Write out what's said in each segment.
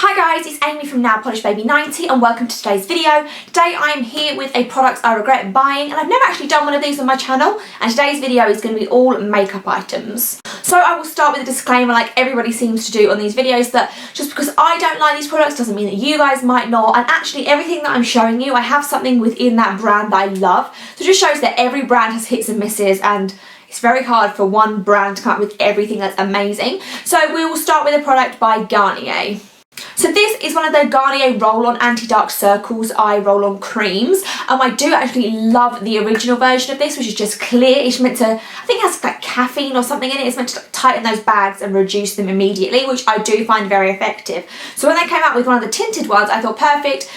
Hi guys, it's Amy from Nail Polish Baby 90 and welcome to today's video. Today I am here with a product I regret buying, and I've never actually done one of these on my channel, and today's video is going to be all makeup items. So I will start with a disclaimer like everybody seems to do on these videos, that just because I don't like these products doesn't mean that you guys might not, and actually everything that I'm showing you, I have something within that brand that I love. So it just shows that every brand has hits and misses, and it's very hard for one brand to come up with everything that's amazing. So we will start with a product by Garnier. So this is one of the Garnier Roll-On Anti-Dark Circles Eye Roll-On Creams. I do actually love the original version of this, which is just clear. It's meant to, I think it has like caffeine or something in it. It's meant to tighten those bags and reduce them immediately, which I do find very effective. So when they came out with one of the tinted ones, I thought perfect.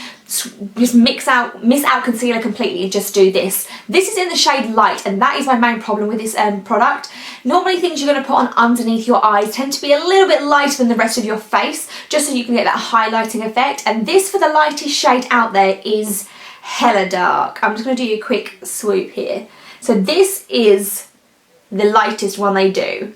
Just miss out concealer completely and just do this. This is in the shade Light, and that is my main problem with this product. Normally things you're going to put on underneath your eyes tend to be a little bit lighter than the rest of your face, just so you can get that highlighting effect, and this for the lightest shade out there is hella dark. I'm just going to do you a quick swoop here. So this is the lightest one they do,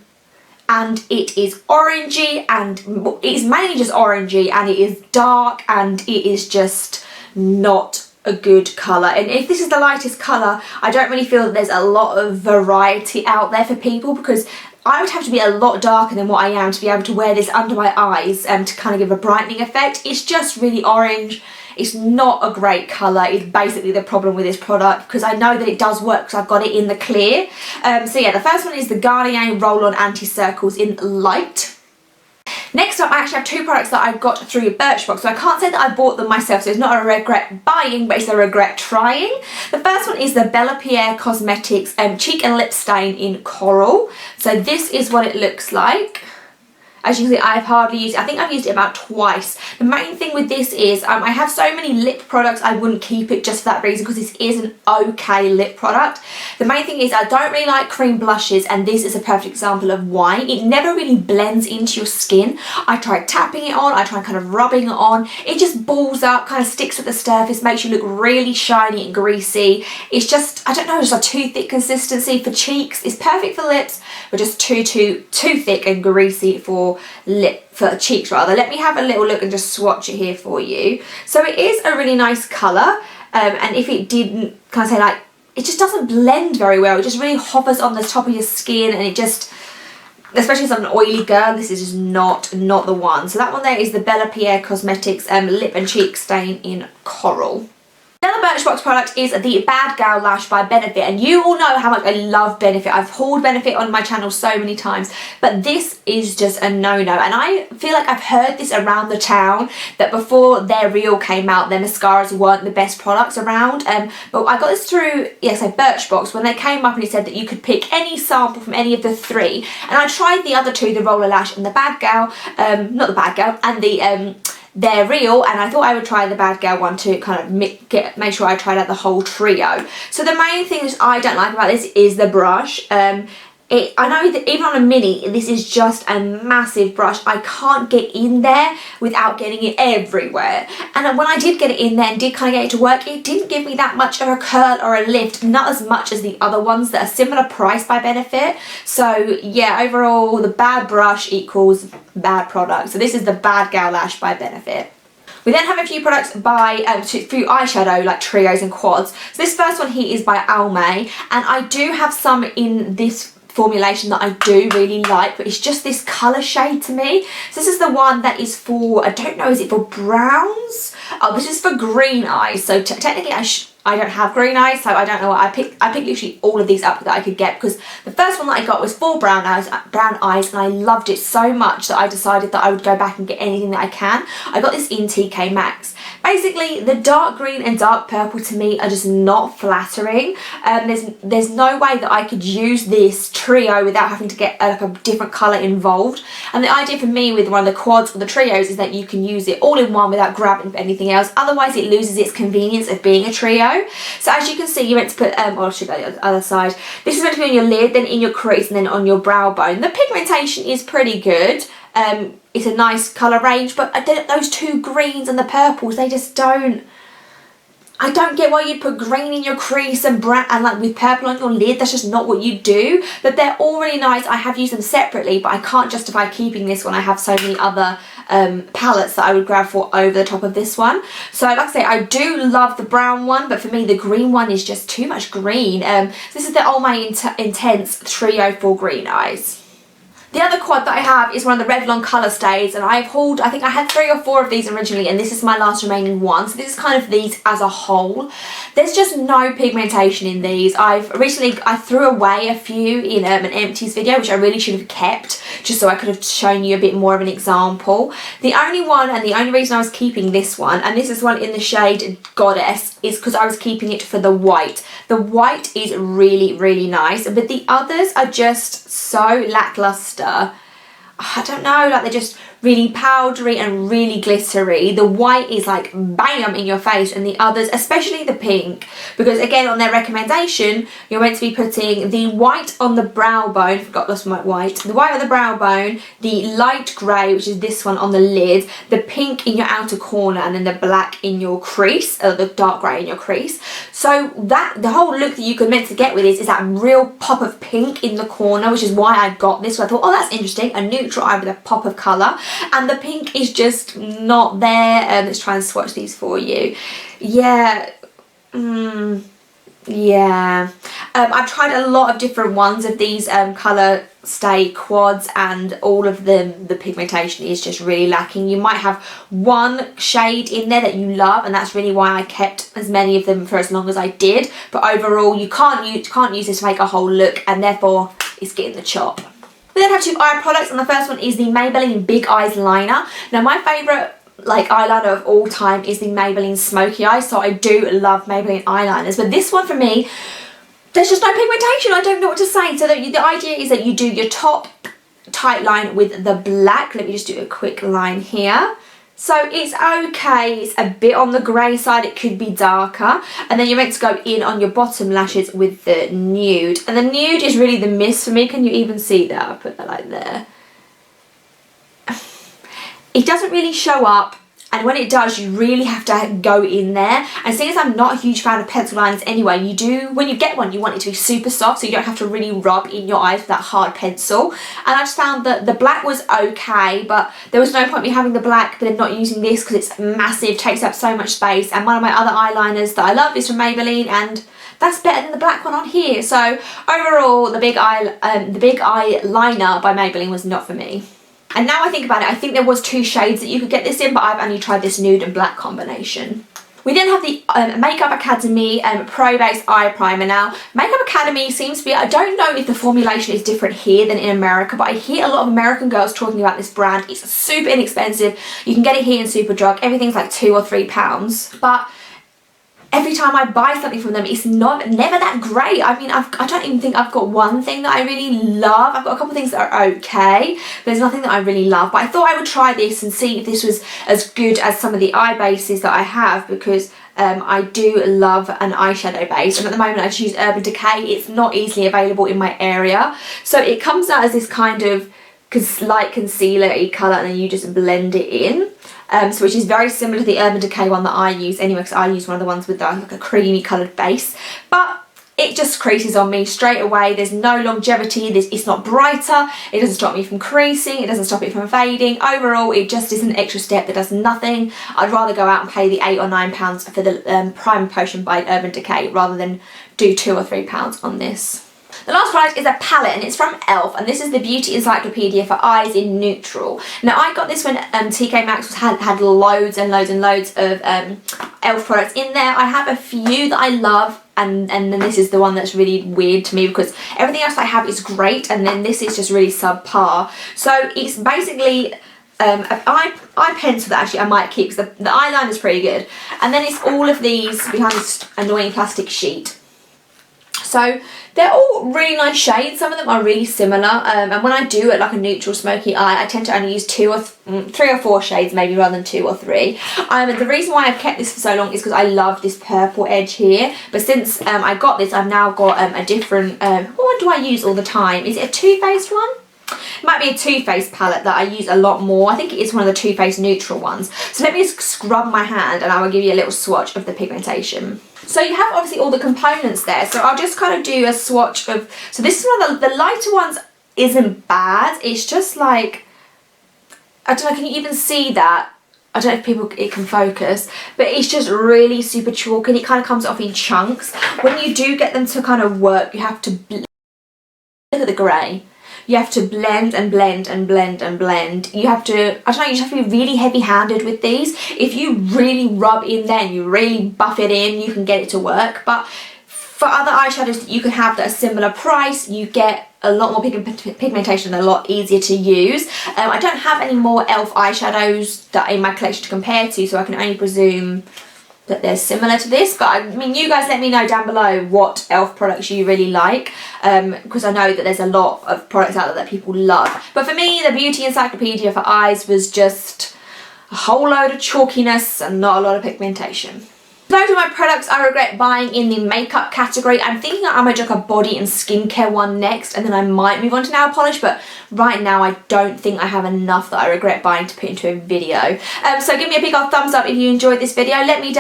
and it is orangey, and it's mainly just orangey, and it is dark, and it is just not a good colour. And if this is the lightest colour, I don't really feel that there's a lot of variety out there for people, because I would have to be a lot darker than what I am to be able to wear this under my eyes to kind of give a brightening effect. It's just really orange. It's not a great colour. It's basically the problem with this product, because I know that it does work because I've got it in the clear. So yeah, the first one is the Garnier Roll-On Anti-Circles in Light. Next up, I actually have two products that I got through Birchbox, so I can't say that I bought them myself, so it's not a regret buying, but it's a regret trying. The first one is the Bella Pierre Cosmetics Cheek and Lip Stain in Coral. So this is what it looks like. As you can see, I've hardly used it. I think I've used it about twice. The main thing with this is I have so many lip products, I wouldn't keep it just for that reason, because this is an okay lip product. The main thing is I don't really like cream blushes, and this is a perfect example of why. It never really blends into your skin. I tried tapping it on, I tried kind of rubbing it on. It just balls up, kind of sticks at the surface, makes you look really shiny and greasy. It's just, I don't know, just a too thick consistency for cheeks. It's perfect for lips, but just too thick and greasy for cheeks rather. Let me have a little look and just swatch it here for you. So it is a really nice colour, and if it didn't kind of say like, it just doesn't blend very well. It just really hovers on the top of your skin, and it just, especially as I'm an oily girl, this is just not the one. So that one there is the Bella Pierre Cosmetics Lip and Cheek Stain in Coral. Another Birchbox product is the Bad Gal Lash by Benefit, and you all know how much I love Benefit. I've hauled Benefit on my channel so many times, but this is just a no-no, and I feel like I've heard this around the town, that before their Real came out, their mascaras weren't the best products around, but I got this through, Birchbox, when they came up and it said that you could pick any sample from any of the three, and I tried the other two, the Roller Lash and the Bad Gal, not the Bad Gal, and the they're Real, and I thought I would try the Bad Gal one to kind of make sure I tried out the whole trio. So the main thing that I don't like about this is the brush. I know that even on a mini, this is just a massive brush. I can't get in there without getting it everywhere. And when I did get it in there and did kind of get it to work, it didn't give me that much of a curl or a lift, not as much as the other ones that are similar price by Benefit. So yeah, overall, the bad brush equals bad product. So this is the Bad Gal Lash by Benefit. We then have a few products by through eyeshadow, like trios and quads. So this first one here is by Almay, and I do have some in this formulation that I do really like, but it's just this colour shade to me. So this is the one that is for, I don't know, is it for browns? Oh, this is for green eyes. So technically I don't have green eyes, so I don't know what I picked literally all of these up that I could get, because the first one that I got was for brown eyes, and I loved it so much that I decided that I would go back and get anything that I can. I got this in TK Maxx. Basically, the dark green and dark purple to me are just not flattering. There's no way that I could use this trio without having to get like a different colour involved. And the idea for me with one of the quads or the trios is that you can use it all in one without grabbing for anything else. Otherwise, it loses its convenience of being a trio. So as you can see, you're meant to put, I should go the other side. This is meant to be on your lid, then in your crease, and then on your brow bone. The pigmentation is pretty good. It's a nice colour range, but those two greens and the purples, they just don't, I don't get why you'd put green in your crease and brown and like with purple on your lid. That's just not what you do. But they're all really nice. I have used them separately, but I can't justify keeping this when I have so many other palettes that I would grab for over the top of this one. So like I say, I do love the brown one, but for me the green one is just too much green. This is the Almay Intense 304 Green Eyes. The other quad that I have is one of the Revlon colour stays, and I've hauled, I think I had 3 or 4 of these originally, and this is my last remaining one. So this is kind of these as a whole. There's just no pigmentation in these. I threw away a few in an empties video, which I really should have kept, just so I could have shown you a bit more of an example. The only one, and the only reason I was keeping this one, and this is one in the shade Goddess, is because I was keeping it for the white. The white is really, really nice, but the others are just so lackluster. I don't know, like they're just really powdery and really glittery. The white is like bam in your face, and the others, especially the pink, because again on their recommendation you're meant to be putting the white on the brow bone, lost my white, the white on the brow bone, the light grey, which is this one, on the lid, the pink in your outer corner, and then the black in your crease, or the dark grey in your crease. So that the whole look that you could meant to get with this is that real pop of pink in the corner, which is why I got this. So I thought, oh, that's interesting, a neutral eye with a pop of colour. And the pink is just not there. Let's try and swatch these for you. Yeah. Yeah. I've tried a lot of different ones of these colour stay quads, and all of them, the pigmentation is just really lacking. You might have one shade in there that you love, and that's really why I kept as many of them for as long as I did. But overall, you can't use this to make a whole look, and therefore it's getting the chop. We then have 2 eye products, and the first one is the Maybelline Big Eyes Liner. Now my favourite like eyeliner of all time is the Maybelline Smoky Eye, so I do love Maybelline eyeliners, but this one for me, there's just no pigmentation. I don't know what to say. So the idea is that you do your top tight line with the black. Let me just do a quick line here. So it's okay, it's a bit on the grey side, it could be darker. And then you're meant to go in on your bottom lashes with the nude. And the nude is really the miss for me. Can you even see that? I'll put that like there. It doesn't really show up, and when it does, you really have to go in there. And seeing as I'm not a huge fan of pencil liners anyway, when you get one, you want it to be super soft, so you don't have to really rub in your eyes with that hard pencil. And I just found that the black was okay, but there was no point me having the black but then not using this, because it's massive, takes up so much space. And one of my other eyeliners that I love is from Maybelline, and that's better than the black one on here. So overall, the Big Eye Liner by Maybelline was not for me. And now I think about it, I think there was 2 shades that you could get this in, but I've only tried this nude and black combination. We then have the Makeup Academy Pro Base Eye Primer. Now, Makeup Academy seems to be, I don't know if the formulation is different here than in America, but I hear a lot of American girls talking about this brand. It's super inexpensive. You can get it here in Superdrug. Everything's like £2 or £3. But every time I buy something from them, it's never that great. I mean, I don't even think I've got one thing that I really love. I've got a couple of things that are okay, but there's nothing that I really love. But I thought I would try this and see if this was as good as some of the eye bases that I have, because I do love an eyeshadow base, and at the moment I just use Urban Decay. It's not easily available in my area, so it comes out as this kind of light concealer-y colour, and then you just blend it in. So which is very similar to the Urban Decay one that I use anyway, because I use one of the ones with like a creamy coloured base. But it just creases on me straight away. There's no longevity. It's not brighter. It doesn't stop me from creasing. It doesn't stop it from fading. Overall, it just is an extra step that does nothing. I'd rather go out and pay the £8 or £9 for the Primer Potion by Urban Decay rather than do £2 or £3 on this. The last product is a palette, and it's from E.L.F, and this is the Beauty Encyclopedia for Eyes in Neutral. Now I got this when TK Maxx had loads and loads and loads of E.L.F products in there. I have a few that I love, and then this is the one that's really weird to me, because everything else I have is great, and then this is just really subpar. So it's basically an eye pencil that actually I might keep, because the eyeliner is pretty good, and then it's all of these behind this annoying plastic sheet. So they're all really nice shades. Some of them are really similar, and when I do it like a neutral smoky eye, I tend to only use 3 or 4 shades maybe, rather than 2 or 3. The reason why I've kept this for so long is because I love this purple edge here, but since I got this, I've now got a different, what one do I use all the time? Is it a Too Faced one? It might be a Too Faced palette that I use a lot more. I think it is one of the Too Faced neutral ones. So let me just scrub my hand and I will give you a little swatch of the pigmentation. So you have obviously all the components there, so I'll just kind of do a swatch of, so this is one of the lighter ones isn't bad, it's just like, I don't know, can you even see that? I don't know if it can focus, but it's just really super chalky and it kind of comes off in chunks. When you do get them to kind of work, you have to, look at the grey. You have to blend and blend and blend and blend. You have to, I don't know, you just have to be really heavy-handed with these. If you really rub in there and you really buff it in, you can get it to work. But for other eyeshadows that you can have that are similar price, you get a lot more pigmentation and a lot easier to use. I don't have any more E.L.F eyeshadows that are in my collection to compare to, so I can only presume that they're similar to this, but I mean, you guys let me know down below what E.L.F products you really like, because I know that there's a lot of products out there that people love. But for me, the beauty encyclopedia for eyes was just a whole load of chalkiness and not a lot of pigmentation. Those are my products I regret buying in the makeup category. I'm thinking I might do like a body and skincare one next, and then I might move on to nail polish, but right now I don't think I have enough that I regret buying to put into a video. So give me a big old thumbs up if you enjoyed this video. Let me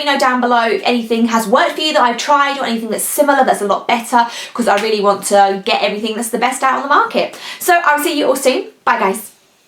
know down below if anything has worked for you that I've tried, or anything that's similar that's a lot better, because I really want to get everything that's the best out on the market. So I'll see you all soon. Bye guys.